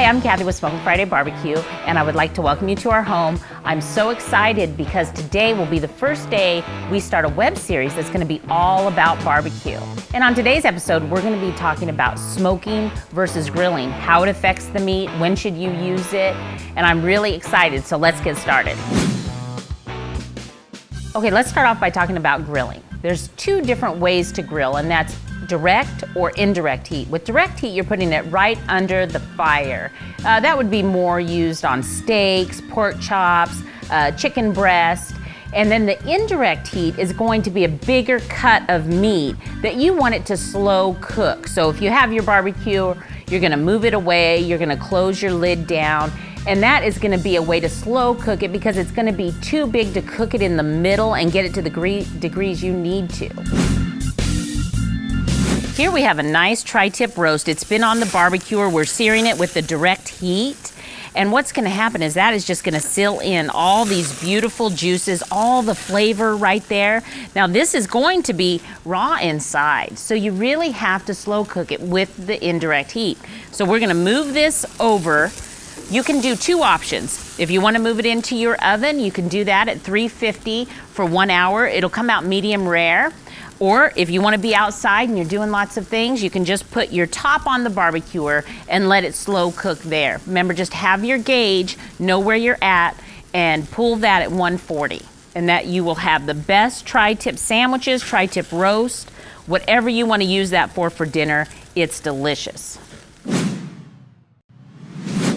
Hi, I'm Kathy with Smokin Friday BBQ, and I would like to welcome you to our home. I'm so excited because today will be the first day we start a web series that's going to be all about barbecue. And on today's episode, we're going to be talking about smoking versus grilling, how it affects the meat, when should you use it, and I'm really excited, so let's get started. Okay, let's start off by talking about grilling. There's two different ways to grill, and that's direct or indirect heat. With direct heat, you're putting it right under the fire. That would be more used on steaks, pork chops, chicken breast. And then the indirect heat is going to be a bigger cut of meat that you want it to slow cook. So if you have your barbecue, you're gonna move it away, you're gonna close your lid down, and that is gonna be a way to slow cook it because it's gonna be too big to cook it in the middle and get it to the degrees you need to. Here we have a nice tri-tip roast. It's been on the barbecuer. We're searing it with the direct heat. And what's gonna happen is that is just gonna seal in all these beautiful juices, all the flavor right there. Now this is going to be raw inside, so you really have to slow cook it with the indirect heat. So we're gonna move this over. You can do two options. If you wanna move it into your oven, you can do that at 350 for 1 hour. It'll come out medium rare. Or if you want to be outside and you're doing lots of things, you can just put your top on the barbecuer and let it slow cook there. Remember, just have your gauge, know where you're at, and pull that at 140. And that you will have the best tri-tip sandwiches, tri-tip roast, whatever you want to use that for dinner, it's delicious.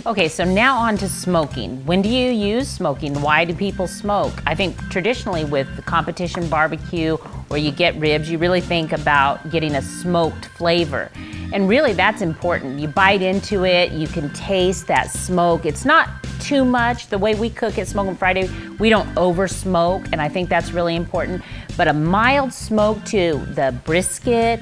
Okay, so now on to smoking. When do you use smoking? Why do people smoke? I think traditionally with the competition barbecue or you get ribs, you really think about getting a smoked flavor. And really that's important. You bite into it, you can taste that smoke. It's not too much. The way we cook at Smokin Friday, we don't over smoke, and I think that's really important. But a mild smoke to the brisket,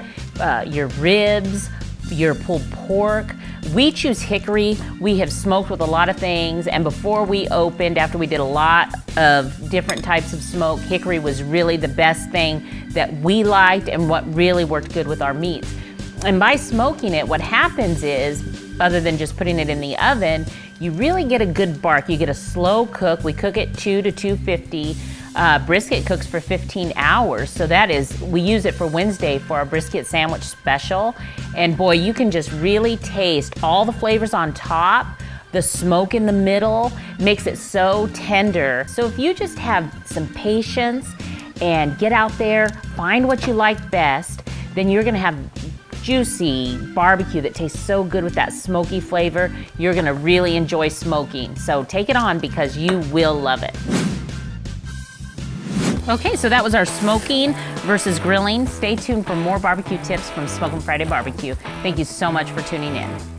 your ribs, your pulled pork. We choose hickory. We have smoked with a lot of things, and before we opened, after we did a lot of different types of smoke, hickory was really the best thing that we liked and what really worked good with our meats. And by smoking it, what happens is, other than just putting it in the oven, you really get a good bark. You get a slow cook. We cook it 2 to 250. Brisket cooks for 15 hours, so that is, we use it for Wednesday for our brisket sandwich special. And boy, you can just really taste all the flavors on top, the smoke in the middle, makes it so tender. So if you just have some patience and get out there, find what you like best, then you're gonna have juicy barbecue that tastes so good with that smoky flavor. You're gonna really enjoy smoking. So take it on because you will love it. Okay, so that was our smoking versus grilling. Stay tuned for more barbecue tips from Smokin Friday BBQ. Thank you so much for tuning in.